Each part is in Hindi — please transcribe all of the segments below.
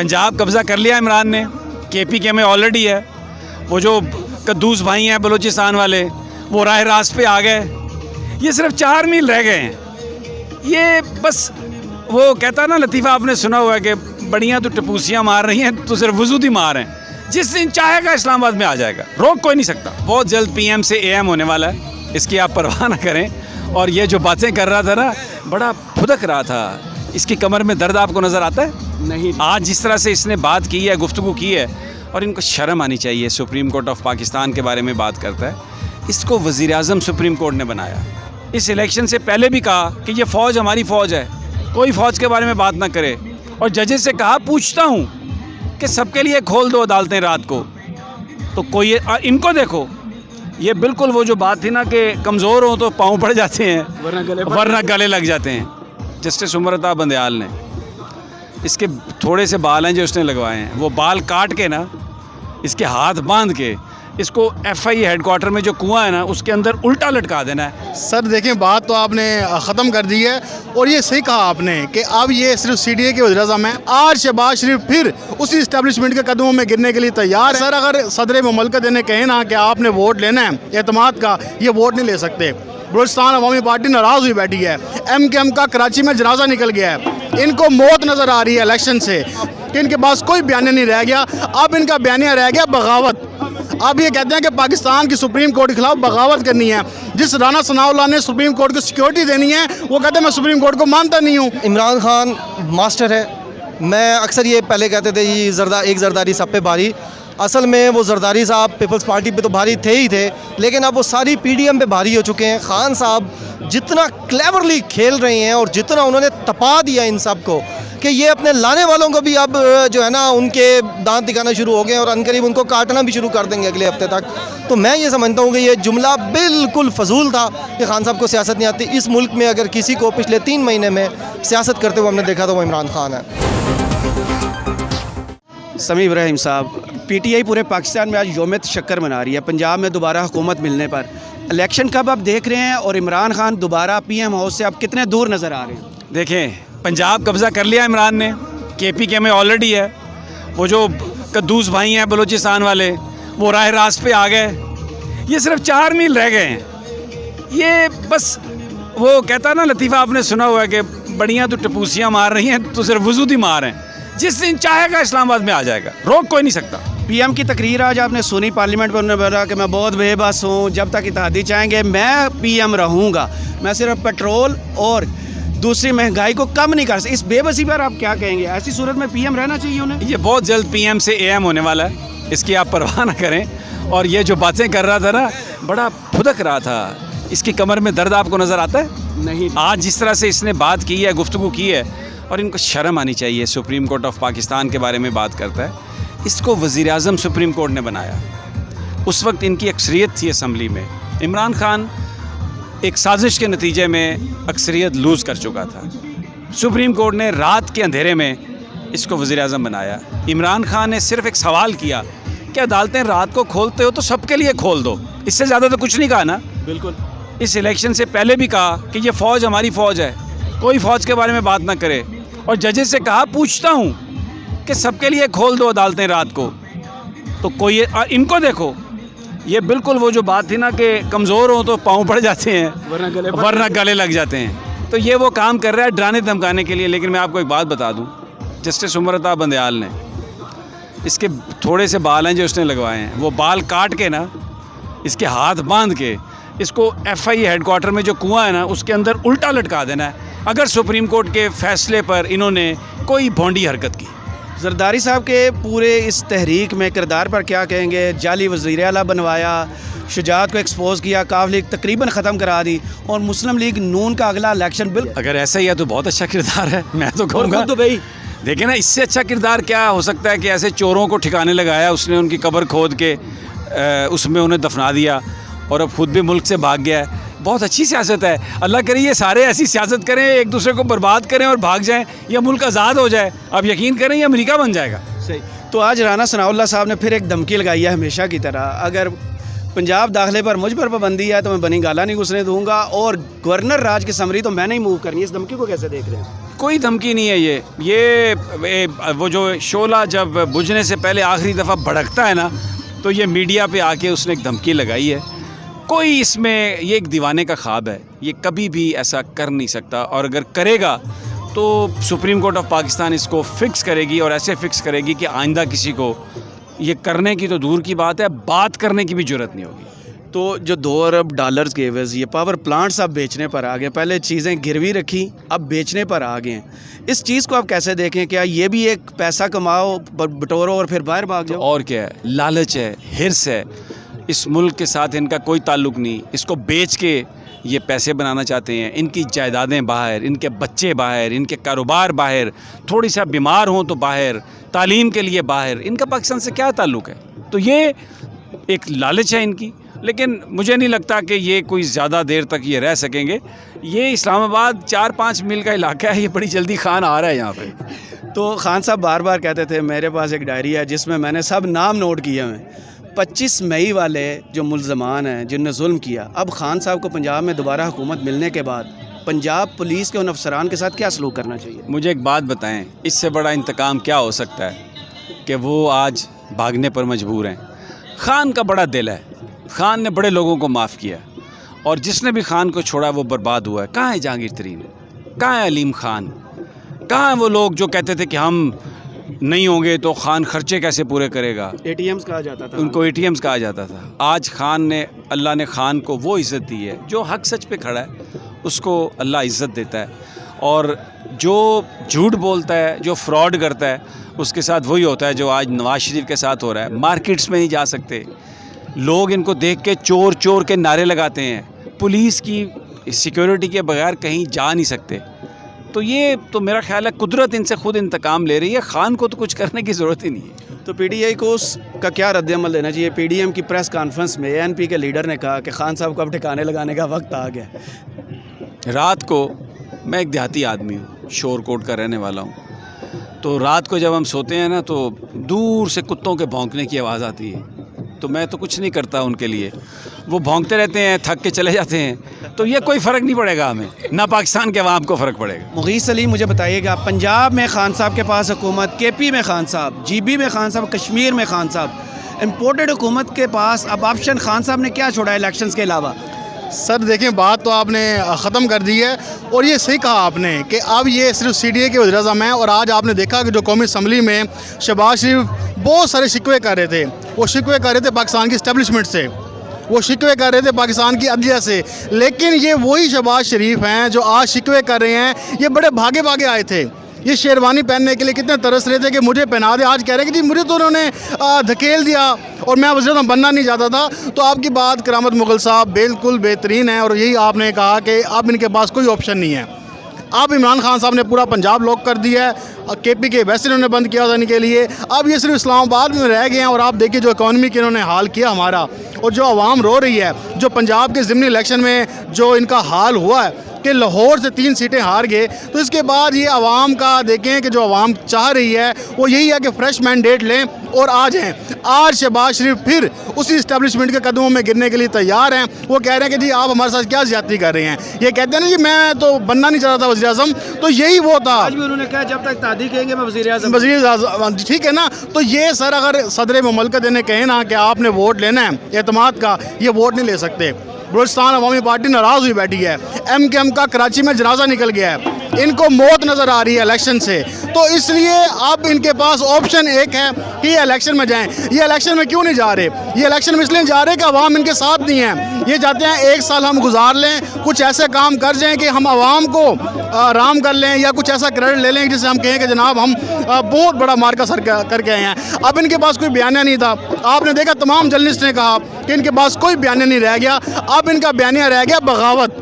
पंजाब कब्ज़ा कर लिया इमरान ने, KPK में ऑलरेडी है। वो जो कद्दूस भाई हैं बलूचिस्तान वाले, वो राह रास्त पे आ गए। ये सिर्फ 4 मील रह गए हैं। ये बस वो कहता ना लतीफ़ा, आपने सुना हुआ है कि बड़ियाँ तो टपूसियाँ मार रही हैं, तो सिर्फ वजूद ही मार हैं। जिस दिन चाहेगा इस्लामाबाद में आ जाएगा, रोक कोई नहीं सकता। बहुत जल्द PM से AM होने वाला है, इसकी आप परवाह ना करें। और ये जो बातें कर रहा था ना, बड़ा फुदक रहा था। इसकी कमर में दर्द आपको नज़र आता है? नहीं। आज जिस तरह से इसने बात की है, गुफ्तगू की है, और इनको शर्म आनी चाहिए। सुप्रीम कोर्ट ऑफ पाकिस्तान के बारे में बात करता है। इसको वज़ीर आज़म सुप्रीम कोर्ट ने बनाया। इस इलेक्शन से पहले भी कहा कि ये फ़ौज हमारी फ़ौज है, कोई फ़ौज के बारे में बात ना करे। और जजेस से कहा, पूछता हूँ कि सबके लिए खोल दो अदालतें रात को। तो कोई इनको देखो, ये बिल्कुल वो जो बात थी ना कि कमज़ोर हो तो पाँव पड़ जाते हैं, वरना गले लग जाते हैं। जस्टिस उमर अता बंदयाल ने, इसके थोड़े से बाल हैं जो उसने लगवाए हैं, वो बाल काट के ना, इसके हाथ बांध के इसको FI हेडक्वार्टर में जो कुआं है ना, उसके अंदर उल्टा लटका देना है। सर देखें, बात तो आपने ख़त्म कर दी है, और ये सही कहा आपने कि अब ये सिर्फ CDA के वज़ीर-ए-आज़म हैं। आज शहबाज शरीफ फिर उसी इस्टेब्लिशमेंट के कदमों में गिरने के लिए तैयार है। सर अगर सदर मुमलकत इन्हें कहें ना कि आपने वोट लेना है एतमाद का, ये वोट नहीं ले सकते। बलूचिस्तान अवामी पार्टी नाराज़ हुई बैठी है। MKM का कराची में जनाजा निकल गया है। इनको मौत नज़र आ रही है इलेक्शन से, कि इनके पास कोई बयानिया नहीं रह गया। अब इनका बयानिया रह गया बगावत। अब ये कहते हैं कि पाकिस्तान की सुप्रीम कोर्ट के खिलाफ बगावत करनी है। जिस राना सनाउल्लाह ने सुप्रीम कोर्ट को सिक्योरिटी देनी है, वो कहते हैं मैं सुप्रीम कोर्ट को मानता नहीं हूँ। इमरान खान मास्टर है। मैं अक्सर ये पहले कहते थे ये एक जरदारी सब पे भारी। असल में वो जरदारी साहब पीपल्स पार्टी पे तो भारी थे ही थे, लेकिन अब वो सारी PDM पे भारी हो चुके हैं। खान साहब जितना क्लेवरली खेल रहे हैं और जितना उन्होंने तपा दिया इन सब को, कि ये अपने लाने वालों को भी अब जो है ना उनके दांत दिखाना शुरू हो गए और अनकरीब उनको काटना भी शुरू कर देंगे अगले हफ्ते तक। तो मैं ये समझता हूँ कि ये जुमला बिल्कुल फजूल था कि खान साहब को सियासत नहीं आती। इस मुल्क में अगर किसी को पिछले 3 महीने में सियासत करते हुए हमने देखा तो वो इमरान खान है। समी इब्राहिम साहब, PTI पूरे पाकिस्तान में आज यौम शक्कर मना रही है पंजाब में दोबारा हुकूमत मिलने पर। इलेक्शन कब आप देख रहे हैं और इमरान खान दोबारा PM हाउस से आप कितने दूर नज़र आ रहे हैं? देखें, पंजाब कब्ज़ा कर लिया इमरान ने, KPK में ऑलरेडी है। वो जो कद्दूस भाई हैं बलूचिस्तान वाले, वो राह रास्त पे आ गए। ये सिर्फ 4 मील रह गए हैं। ये बस वो कहता ना लतीफ़ा, आपने सुना हुआ है कि बड़ियाँ तो टपूसियाँ मार रही हैं, तो सिर्फ वजूद ही मार हैं। जिस दिन चाहेगा इस्लामाबाद में आ जाएगा, रोक कोई नहीं सकता। PM की तकरीर आज आपने सुनी पार्लियामेंट पर, उन्होंने बोला कि मैं बहुत बेबस हूँ, जब तक इत्तेहादी चाहेंगे मैं PM रहूँगा, मैं सिर्फ पेट्रोल और दूसरी महंगाई को कम नहीं कर सकता। इस बेबसी पर आप क्या कहेंगे? ऐसी सूरत में PM रहना चाहिए उन्हें? ये बहुत जल्द PM से AM होने वाला है, इसकी आप परवाह ना करें। और ये जो बातें कर रहा था ना, बड़ा फुदक रहा था। इसकी कमर में दर्द आपको नज़र आता है? नहीं। आज जिस तरह से इसने बात की है, गुफ्तगू की है, और इनको शर्म आनी चाहिए। सुप्रीम कोर्ट ऑफ पाकिस्तान के बारे में बात करता है। इसको वज़ीर आज़म सुप्रीम कोर्ट ने बनाया। उस वक्त इनकी अक्सरियत थी असम्बली में। इमरान खान एक साजिश के नतीजे में अक्सरियत लूज़ कर चुका था। सुप्रीम कोर्ट ने रात के अंधेरे में इसको वज़ीर आज़म बनाया। इमरान खान ने सिर्फ एक सवाल किया कि अदालतें रात को खोलते हो तो सबके लिए खोल दो। इससे ज़्यादा तो कुछ नहीं कहा ना। बिल्कुल। इस इलेक्शन से पहले भी कहा कि ये फ़ौज हमारी फ़ौज है, कोई फ़ौज के बारे में बात ना करे। और जजेस से कहा, पूछता हूँ कि सबके लिए खोल दो अदालतें रात को। तो कोई इनको देखो, ये बिल्कुल वो जो बात थी ना कि कमज़ोर हो तो पाँव पड़ जाते हैं, वरना गले लग जाते हैं। तो ये वो काम कर रहा है डराने धमकाने के लिए। लेकिन मैं आपको एक बात बता दूँ, जस्टिस उमर अता बंदयाल ने, इसके थोड़े से बाल हैं जो उसने लगवाए हैं, वो बाल काट के ना, इसके हाथ बांध के इसको FI हेडक्वार्टर में जो कुआं है ना, उसके अंदर उल्टा लटका देना है, अगर सुप्रीम कोर्ट के फ़ैसले पर इन्होंने कोई भोंडी हरकत की। जरदारी साहब के पूरे इस तहरीक में किरदार पर क्या कहेंगे? जाली वज़ीर आला बनवाया, शुजात को एक्सपोज किया, काफ लीग तकरीबन ख़त्म करा दी, और मुस्लिम लीग नून का अगला इलेक्शन बिल। अगर ऐसा ही है तो बहुत अच्छा किरदार है, मैं तो कहूँगा। तो भाई देखिए ना, इससे अच्छा किरदार क्या हो सकता है कि ऐसे चोरों को ठिकाने लगाया उसने, उनकी कब्र खोद के उसमें उन्हें दफना दिया, और अब खुद भी मुल्क से भाग गया है। बहुत अच्छी सियासत है। अल्लाह करे ये सारे ऐसी सियासत करें, एक दूसरे को बर्बाद करें और भाग जाएं, या मुल्क आज़ाद हो जाए। अब यकीन करें ये अमेरिका बन जाएगा। सही। तो आज राना सनाउल्लाह साहब ने फिर एक धमकी लगाई है हमेशा की तरह, अगर पंजाब दाखिले पर मुझ पर पाबंदी है तो मैं बनी गाला नहीं घुसने दूंगा, और गवर्नर राज की समरी तो मैं नहीं मूव करनी। इस धमकी को कैसे देख रहे हैं? कोई धमकी नहीं है ये वो जो शोला जब बुझने से पहले आखिरी दफ़ा भड़कता है ना, तो ये मीडिया पे आके उसने एक धमकी लगाई है। कोई इसमें ये एक दीवाने का ख्वाब है, ये कभी भी ऐसा कर नहीं सकता, और अगर करेगा तो सुप्रीम कोर्ट ऑफ पाकिस्तान इसको फ़िक्स करेगी, और ऐसे फ़िक्स करेगी कि आइंदा किसी को ये करने की तो दूर की बात है, बात करने की भी ज़रूरत नहीं होगी। तो जो 2 अरब डॉलर्स के एवज़ ये पावर प्लांट्स अब बेचने पर आ गए, पहले चीज़ें गिरवी रखी अब बेचने पर आ गए हैं, इस चीज़ को आप कैसे देखें? क्या ये भी एक पैसा कमाओ, बटोरो और फिर बाहर भाग जाओ? और क्या है, लालच है, हिर्स है। इस मुल्क के साथ इनका कोई ताल्लुक़ नहीं, इसको बेच के ये पैसे बनाना चाहते हैं। इनकी जायदादें बाहर, इनके बच्चे बाहर, इनके कारोबार बाहर, थोड़ी सा बीमार हों तो बाहर, तालीम के लिए बाहर, इनका पाकिस्तान से क्या ताल्लुक़ है? तो ये एक लालच है इनकी, लेकिन मुझे नहीं लगता कि ये कोई ज़्यादा देर तक ये रह सकेंगे। ये इस्लामाबाद 4-5 मील का इलाका है, ये बड़ी जल्दी खान आ रहा है यहाँ पे। तो खान साहब बार बार कहते थे मेरे पास एक डायरी है जिसमें मैंने सब नाम नोट किए हैं। 25 मई वाले जो मुल्ज़मान हैं जिनने जुल्म किया, अब खान साहब को पंजाब में दोबारा हुकूमत मिलने के बाद पंजाब पुलिस के उन अफसरान के साथ क्या सलूक करना चाहिए? मुझे एक बात बताएं, इससे बड़ा इंतकाम क्या हो सकता है कि वो आज भागने पर मजबूर हैं। खान का बड़ा दिल है, खान ने बड़े लोगों को माफ़ किया, और जिसने भी खान को छोड़ा वो बर्बाद हुआ है। कहाँ है जहांगीर तरीन, कहाँ है अलीम खान, कहाँ हैं वो लोग जो कहते थे कि हम नहीं होंगे तो खान खर्चे कैसे पूरे करेगा? ATMs कहा जाता था, उनको ATMs कहा जाता था। आज खान ने, अल्लाह ने खान को वो इज़्ज़त दी है, जो हक सच पे खड़ा है उसको अल्लाह इज़्ज़त देता है, और जो झूठ बोलता है, जो फ्रॉड करता है, उसके साथ वही होता है जो आज नवाज शरीफ के साथ हो रहा है। मार्केट्स में नहीं जा सकते लोग, इनको देख के चोर चोर के नारे लगाते हैं, पुलिस की सिक्योरिटी के बगैर कहीं जा नहीं सकते। तो ये तो मेरा ख्याल है कुदरत इनसे खुद इंतकाम ले रही है, खान को तो कुछ करने की ज़रूरत ही नहीं है। तो PTI को उसका क्या रद्द-ए-अमल देना चाहिए? PDM की प्रेस कॉन्फ्रेंस में ANP के लीडर ने कहा कि खान साहब को अब ठिकाने लगाने का वक्त आ गया। रात को, मैं एक देहाती आदमी हूँ, शोरकोट का रहने वाला हूँ, तो रात को जब हम सोते हैं ना तो दूर से कुत्तों के भौंकने की आवाज़ आती है, तो मैं तो कुछ नहीं करता उनके लिए, वो भौंकते रहते हैं, थक के चले जाते हैं, तो ये कोई फ़र्क नहीं पड़ेगा हमें, ना पाकिस्तान के अवाम को फ़र्क पड़ेगा। मुगीस सलीम, मुझे बताइएगा, पंजाब में खान साहब के पास हुकूमत, KP में खान साहब, GB में खान साहब, कश्मीर में खान साहब, इम्पोर्टेड हुकूमत के पास अब ऑप्शन खान साहब ने क्या छोड़ा इलेक्शंस के अलावा? सर देखें, बात तो आपने ख़त्म कर दी है, और ये सही कहा आपने कि अब ये सिर्फ CDA के वज़ीर-ए-आज़म हैं। और आज आपने देखा कि जो कौमी असम्बली में शहबाज शरीफ बहुत सारे शिकवे कर रहे थे, वो शिकवे कर रहे थे पाकिस्तान की इस्टेब्लिशमेंट से, वो शिकवे कर रहे थे पाकिस्तान की अदलिया से, लेकिन ये वही शहबाज शरीफ हैं जो आज शिकवे कर रहे हैं। ये बड़े भागे भागे आए थे, ये शेरवानी पहनने के लिए कितने तरस रहे थे कि मुझे पहना दे, आज कह रहे हैं कि जी मुझे तो उन्होंने धकेल दिया और मैं वज़ीर-ए-आज़म बनना नहीं चाहता था। तो आपकी बात करामत मुग़ल साहब बिल्कुल बेहतरीन है, और यही आपने कहा कि अब इनके पास कोई ऑप्शन नहीं है। अब इमरान खान साहब ने पूरा पंजाब लॉक कर दिया है, KP के वैसे इन्होंने बंद किया था इनके लिए, अब ये सिर्फ इस्लामाबाद में रह गए हैं। और आप देखिए जो इकॉनमी के इन्होंने हाल किया हमारा, और जो आवाम रो रही है, जो पंजाब के ज़िमनी इलेक्शन में जो इनका हाल हुआ है कि लाहौर से 3 सीटें हार गए, तो इसके बाद ये आवाम का देखें कि जो आवाम चाह रही है वो यही है कि फ्रेश मैंडेट लें और आ जाएँ। आज शहबाज शरीफ फिर उसी इस्टेब्लिशमेंट के कदमों में गिरने के लिए तैयार हैं। वो कह रहे हैं कि जी आप हमारे साथ क्या ज़्यादती कर रहे हैं, ये कहते हैं ना जी मैं तो बनना नहीं चाहता था वज़ीर-ए-आज़म, तो यही वो था। आज भी उन्होंने कहा जब तक तादी कहेंगे मैं वज़ीर-ए-आज़म, वज़ीर-ए-आज़म, ठीक है ना। तो ये सर अगर सदर मुमलकत इन्हें कहें ना कि आपने वोट लेना है एतमाद का, ये वोट नहीं ले सकते। बलूचिस्तान अवामी पार्टी नाराज़ हुई बैठी है, MKM का कराची में जनाजा निकल गया है, इनको मौत नज़र आ रही है इलेक्शन से। तो इसलिए अब इनके पास ऑप्शन एक है कि ये इलेक्शन में जाएं। ये इलेक्शन में क्यों नहीं जा रहे? ये इलेक्शन में इसलिए जा रहे कि अवाम इनके साथ नहीं है। ये चाहते हैं 1 साल हम गुजार लें, कुछ ऐसे काम कर जाएं कि हम आवाम को आराम कर लें, या कुछ ऐसा क्रेडिट ले लें जिससे हम कहें कि जनाब हम बहुत बड़ा मार्का सर करके आए हैं। अब इनके पास कोई बयानिया नहीं था, आपने देखा तमाम जर्नलिस्ट ने कहा कि इनके पास कोई बयानिया नहीं रह गया। अब इनका बयानिया रह गया बगावत।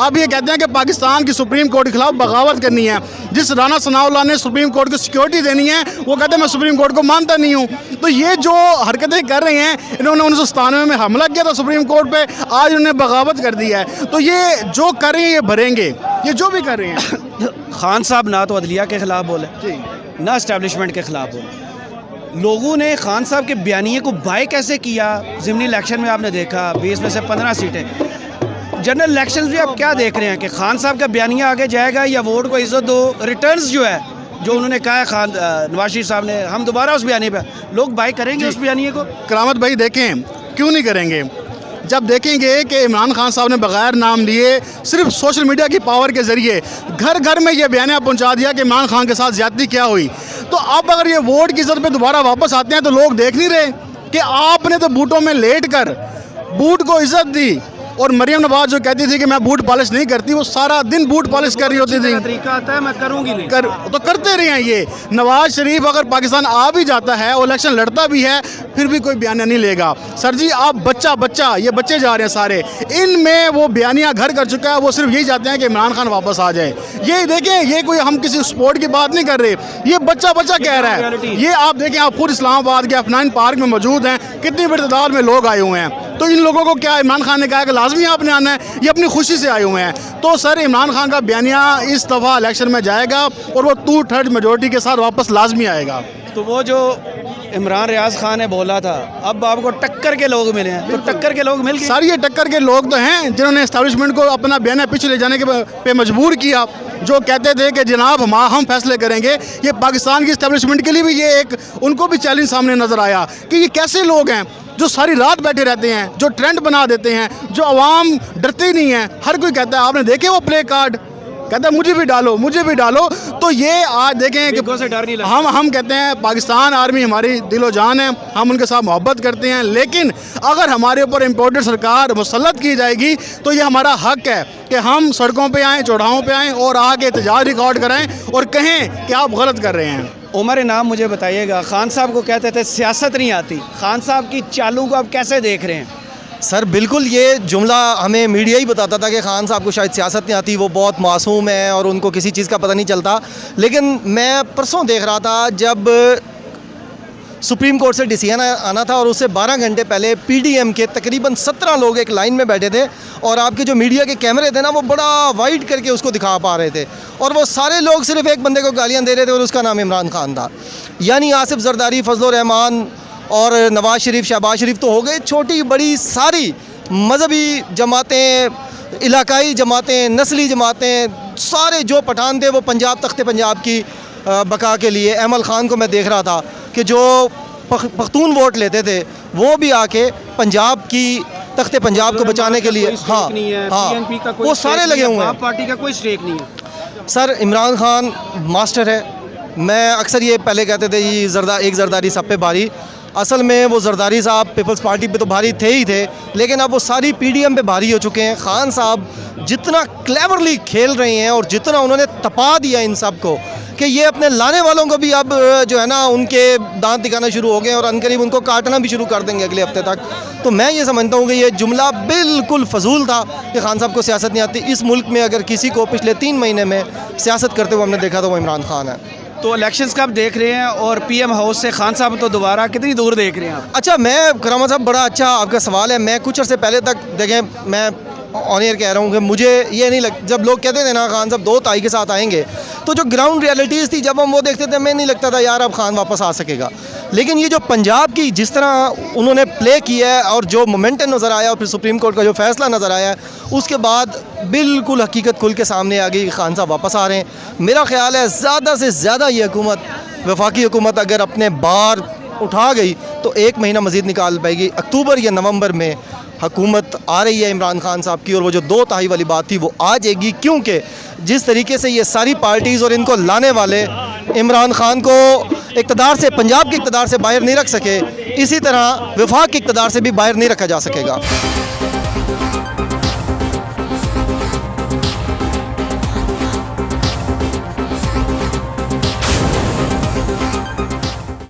अब ये कहते हैं कि पाकिस्तान की सुप्रीम कोर्ट के खिलाफ बगावत करनी है। जिस राना सनाउल्लाह ने सुप्रीम कोर्ट को सिक्योरिटी देनी है, वो कहते हैं मैं सुप्रीम कोर्ट को मानता नहीं हूँ। तो ये जो हरकतें कर रहे हैं, इन्होंने 1997 में हमला किया था सुप्रीम कोर्ट पे, आज उन्होंने बगावत कर दी है। तो ये जो कर रहे हैं ये भरेंगे, ये जो भी कर रहे हैं। खान साहब ना तो अदलिया के ख़िलाफ़ बोले, ना इस्टेब्लिशमेंट के ख़िलाफ़ बोले। लोगों ने खान साहब के बयानिए को बाय कैसे किया? ज़िमनी इलेक्शन में आपने देखा 20 में से 15 सीटें, जनरल इलेक्शंस भी आप क्या देख रहे हैं कि खान साहब का बयानिया आगे जाएगा या वोट को इज्जत दो, रिटर्न्स जो है जो उन्होंने कहा है नवाज शरीफ साहब ने, हम दोबारा उस बयानिए पे लोग बाई करेंगे उस बयानिए को? करामत भाई देखें, क्यों नहीं करेंगे? जब देखेंगे कि इमरान खान साहब ने बगैर नाम लिए सिर्फ सोशल मीडिया की पावर के ज़रिए घर घर में ये बयानिया पहुंचा दिया कि इमरान खान के साथ ज़्यादती क्या हुई, तो अब अगर ये वोट की इज्जत पे दोबारा वापस आते हैं तो लोग देख नहीं रहे कि आपने तो बूटों में लेट कर बूट को इज्जत दी। और मरियम नवाज जो कहती थी कि मैं बूट पॉलिश नहीं करती, वो सारा दिन बूट पॉलिश कर रही होती थी। तरीका आता है, मैं करूँगी नहीं तो करते रहे हैं ये। नवाज शरीफ अगर पाकिस्तान आ भी जाता है और इलेक्शन लड़ता भी है, फिर भी कोई बयानिया नहीं लेगा। सर जी आप बच्चा ये बच्चे जा रहे हैं सारे, इनमें वो बयानिया घर कर चुका है। वो सिर्फ यही चाहते हैं कि इमरान खान वापस आ जाए। ये देखें, ये कोई हम किसी स्पोर्ट की बात नहीं कर रहे, ये बच्चा कह रहा है। ये आप देखें, आप खुद इस्लामाबाद के F9 पार्क में मौजूद हैं, कितनी बड़ी तादाद में लोग आए हुए हैं। तो इन लोगों को क्या इमरान खान ने कहा कि लाजमी आपने आना है? ये अपनी खुशी से आए हुए हैं। तो सर इमरान खान का बयानिया इस दफ़ा इलेक्शन में जाएगा और वो 2/3 मेजोरिटी के साथ वापस लाजमी आएगा। तो वो जो इमरान रियाज खान ने बोला था, अब आपको टक्कर के लोग मिले हैं, तो टक्कर के लोग मिल गए। सर ये टक्कर के लोग तो हैं जिन्होंने एस्टैब्लिशमेंट को अपना बयानिया पीछे ले जाने के पे मजबूर किया, जो कहते थे कि जनाब हम फैसले करेंगे। ये पाकिस्तान की एस्टैब्लिशमेंट के लिए भी ये एक उनको भी चैलेंज सामने नज़र आया कि ये कैसे लोग हैं जो सारी रात बैठे रहते हैं, जो ट्रेंड बना देते हैं, जो आवाम डरती नहीं है। हर कोई कहता है, आपने देखे वो प्ले कार्ड, कहता है मुझे भी डालो। तो ये आज देखें कि से डर नहीं लगता। हम कहते हैं पाकिस्तान आर्मी हमारी दिलो जान है, हम उनके साथ मोहब्बत करते हैं, लेकिन अगर हमारे ऊपर इम्पोर्टेड सरकार मुसल्लत की जाएगी तो ये हमारा हक है कि हम सड़कों पे आएँ, चौराहों पे आएँ और आके एहतजाज रिकॉर्ड कराएँ और कहें कि आप गलत कर रहे हैं। उमर इनाम मुझे बताइएगा, खान साहब को कहते थे सियासत नहीं आती, खान साहब की चालों को आप कैसे देख रहे हैं? सर बिल्कुल, ये जुमला हमें मीडिया ही बताता था कि खान साहब को शायद सियासत नहीं आती, वो बहुत मासूम है और उनको किसी चीज़ का पता नहीं चलता। लेकिन मैं परसों देख रहा था जब सुप्रीम कोर्ट से डिसीजन आना था और उससे 12 घंटे पहले पीडीएम के तकरीबन 17 लोग एक लाइन में बैठे थे और आपके जो मीडिया के कैमरे थे ना, वो बड़ा वाइड करके उसको दिखा पा रहे थे और वो सारे लोग सिर्फ एक बंदे को गालियाँ दे रहे थे और उसका नाम इमरान खान था। यानी आसिफ जरदारी, फजलुर रहमान और नवाज शरीफ, शहबाज शरीफ तो हो गए, छोटी बड़ी सारी मजहबी जमातें, इलाकाई जमातें, नस्ली जमातें, सारे जो पठान थे वो पंजाब, तख्ते पंजाब की बका के लिए। अहमद खान को मैं देख रहा था कि जो पख्तून वोट लेते थे वो भी आके पंजाब की तख्ते पंजाब को बचाने के लिए, हाँ, वो सारे लगे हुए हैं। पार्टी का कोई स्टेक नहीं है। सर इमरान खान मास्टर है। मैं अक्सर ये पहले कहते थे ये एक जरदारी सब पे भारी, असल में वो जरदारी साहब पीपल्स पार्टी पे तो भारी थे ही थे, लेकिन अब वो सारी पीडीएम पे भारी हो चुके हैं। खान साहब जितना क्लेवरली खेल रहे हैं और जितना उन्होंने तपा दिया इन सब को कि ये अपने लाने वालों को भी अब जो है ना उनके दांत दिखाना शुरू हो गए और अनकरीब उनको काटना भी शुरू कर देंगे अगले हफ्ते तक। तो मैं ये समझता हूँ कि ये जुमला बिल्कुल फजूल था कि खान साहब को सियासत नहीं आती। इस मुल्क में अगर किसी को पिछले 3 महीने में सियासत करते हुए हमने देखा तो वो इमरान खान है। तो इलेक्शंस कब देख रहे हैं और पीएम हाउस से खान साहब तो दोबारा कितनी दूर देख रहे हैं आप? अच्छा, मैं करामा साहब बड़ा अच्छा आपका सवाल है। मैं कुछ अर्से पहले तक देखें, मैं ऑन एयर कह रहा हूँ कि मुझे ये नहीं जब लोग कहते थे ना खान साहब 2 तारीख के साथ आएंगे, तो जो ग्राउंड रियलिटीज़ थी जब हम वो देखते थे, मैं नहीं लगता था यार अब खान वापस आ सकेगा। लेकिन ये जो पंजाब की जिस तरह उन्होंने प्ले किया है और जो मोमेंटम नज़र आया और फिर सुप्रीम कोर्ट का जो फैसला नज़र आया है, उसके बाद बिल्कुल हकीकत खुल के सामने आ गई, खान साहब वापस आ रहे हैं। मेरा ख्याल है ज़्यादा से ज़्यादा ये हुकूमत, वफाकी हुकूमत अगर अपने बार उठा गई तो 1 महीना मज़ीद निकाल पाएगी। अक्टूबर या नवंबर में हुकूमत आ रही है इमरान खान साहब की और वो जो 2 तारीख वाली बात थी वो आ जाएगी, क्योंकि जिस तरीके से ये सारी पार्टीज़ और इनको लाने वाले इमरान खान को इक़्तिदार से, पंजाब के इक़्तिदार से बाहर नहीं रख सके, इसी तरह वफाक के इक़्तिदार से भी बाहर नहीं रखा जा सकेगा।